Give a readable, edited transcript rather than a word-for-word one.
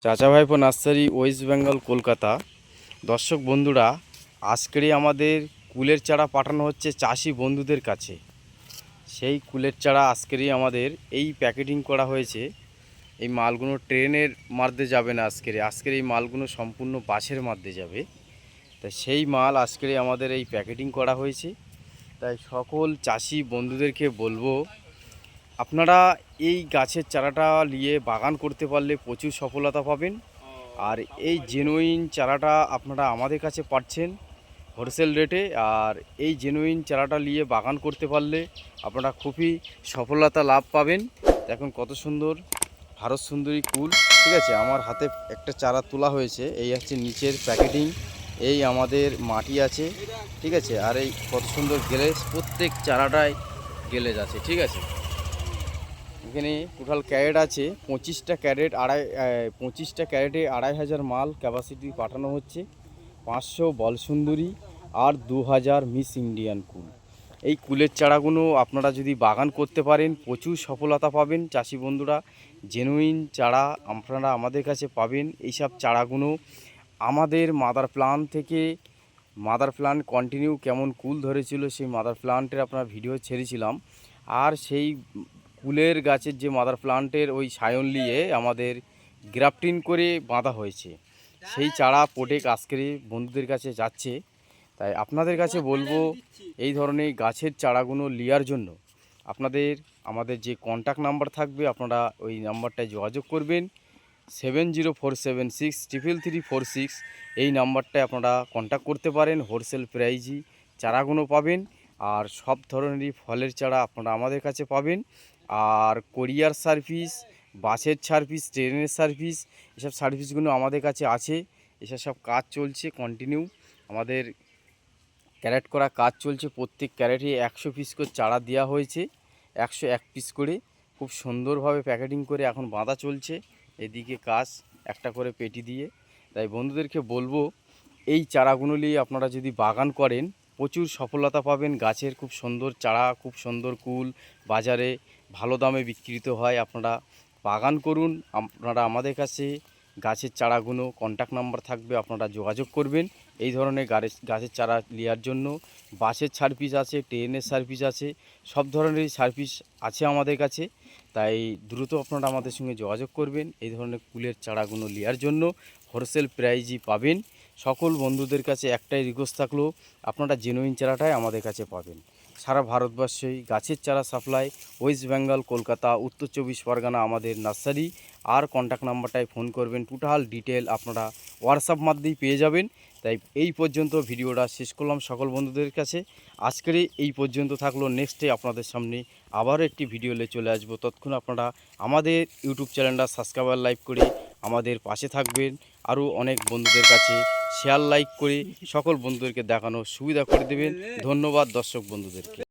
চাচা ভাইপো nursery, West Bengal, Kolkata. দর্শক বন্ধুরা, আজকেরই আমাদের কুলের চারা পাঠানো হচ্ছে চাষি বন্ধুদের কাছে। সেই কুলের চারা আজকেরই আমাদের এই প্যাকেটিং করা হয়েছে। এই মালগুলো ট্রেনের মাধ্যমে যাবে না, আজকের এই মালগুলো সম্পূর্ণ বাসের মাধ্যমে যাবে। তাই সেই মাল আজকেরই আমাদের এই প্যাকেটিং করা হয়েছে। তাই সকল চাষি বন্ধুদেরকে বলবো, আপনারা এই গাছের চারাটা নিয়ে বাগান করতে পারলে প্রচুর সফলতা পাবেন। আর এই জেনুইন চারাটা আপনারা আমাদের কাছে পাচ্ছেন হোলসেল রেটে। আর এই জেনুইন চারাটা নিয়ে বাগান করতে পারলে আপনারা খুবই সফলতা লাভ পাবেন। দেখুন কত সুন্দর ভারত সুন্দরী কুল। ঠিক আছে, আমার হাতে একটা চারা তোলা হয়েছে। এই হচ্ছে নিচের প্যাকেটিং, এই আমাদের মাটি আছে। ঠিক আছে, আর এই কত সুন্দর গ্লেজ, প্রত্যেক চারাটায় গ্লেজ আছে। ঠিক আছে, এখানে টোটাল ক্যারেট আছে 25টা ক্যারেট, 25টা ক্যারেটে 2500 মাল ক্যাপাসিটি পাঠানো হচ্ছে। 500 বলসুন্দরী আর 2000 মিস ইন্ডিয়ান কুল। এই কুলের চারাগুলো আপনারা যদি বাগান করতে পারেন প্রচুর সফলতা পাবেন। চাষি বন্ধুরা, জেনুইন চারা আপনারা আমাদের কাছে পাবেন। এইসব চারাগুলো আমাদের মাদার প্লান্ট থেকে, মাদার প্লান্ট কন্টিনিউ কেমন কুল ধরেছিল সেই মাদার প্লান্টের আপনার ভিডিও ছেড়েছিলাম। আর সেই কুলের গাছের যে মাদার প্লান্টের ওই সায়ন নিয়ে আমাদের গ্রাফটিং করে বাঁধা হয়েছে, সেই চারা পোটেক আজকের বন্ধুদের কাছে যাচ্ছে। তাই আপনাদের কাছে বলবো, এই ধরনের গাছের চারাগুলো নেওয়ার জন্য আপনাদের আমাদের যে কন্ট্যাক্ট নাম্বার থাকবে আপনারা ওই নাম্বারটায় যোগাযোগ করবেন। 7047633346, এই নাম্বারটায় আপনারা কন্ট্যাক্ট করতে পারেন। হোলসেল প্রাইজই চারাগুলো পাবেন। আর সব ধরনেরই ফলের চারা আপনারা আমাদের কাছে পাবেন। আর কোরিয়ার সার্ভিস, বাসের সার্ভিস, ট্রেনের সার্ভিস, এসব সার্ভিসগুলো আমাদের কাছে আছে। এসব সব কাজ চলছে কন্টিনিউ। আমাদের ক্যারেট করা কাজ চলছে। প্রত্যেক ক্যারেটে 100 পিস করে চারা দেওয়া হয়েছে, 101 পিস করে খুব সুন্দরভাবে প্যাকেটিং করে এখন বাঁধা চলছে। এদিকে কাজ একটা করে পেটি দিয়ে। তাই বন্ধুদেরকে বলবো, এই চারাগুলো নিয়ে আপনারা যদি বাগান করেন প্রচুর সফলতা পাবেন। গাছের খুব সুন্দর চারা, খুব সুন্দর কুল বাজারে ভালো দামে বিক্রিত হয়। আপনারা বাগান করুন। আপনারা আমাদের কাছে গাছের চারাগুলো কন্ট্যাক্ট নাম্বার থাকবে, আপনারা যোগাযোগ করবেন। এই ধরনের গাছের চারা নেওয়ার জন্য বাসের সার্ভিস আছে, ট্রেনের সার্ভিস আছে, সব ধরনেরই সার্ভিস আছে আমাদের কাছে। তাই দ্রুত আপনারা আমাদের সঙ্গে যোগাযোগ করবেন। এই ধরনের কুলের চারাগুলো নেওয়ার জন্য হোলসেল প্রাইজই পাবেন। সকল বন্ধুদের কাছে একটাই রিকোয়েস্ট থাকলো, আপনারা জেনুইন চারাটাই আমাদের কাছে পাবেন। সারা ভারতবর্ষেই গাছের চারা সাপ্লাই, ওয়েস্ট বেঙ্গল, কলকাতা, উত্তর 24 পরগনা আমাদের নার্সারি। আর কন্ট্যাক্ট নাম্বারটায় ফোন করবেন, টোটাল ডিটেল আপনারা হোয়াটসঅ্যাপ মাধ্যমেই পেয়ে যাবেন। তাই এই পর্যন্ত ভিডিওটা শেষ করলাম সকল বন্ধুদের কাছে। আজকের এই পর্যন্ত থাকলো। নেক্সটে আপনাদের সামনে আবারও একটি ভিডিও নিয়ে চলে আসবো। ততক্ষণ আপনারা আমাদের ইউটিউব চ্যানেলটা সাবস্ক্রাইব লাইক করে আমাদের পাশে থাকবেন। আরও অনেক বন্ধুদের কাছে শেয়ার লাইক করে সকল বন্ধুদেরকে দেখানোর সুবিধা করে দেবেন। ধন্যবাদ দর্শক বন্ধুদেরকে।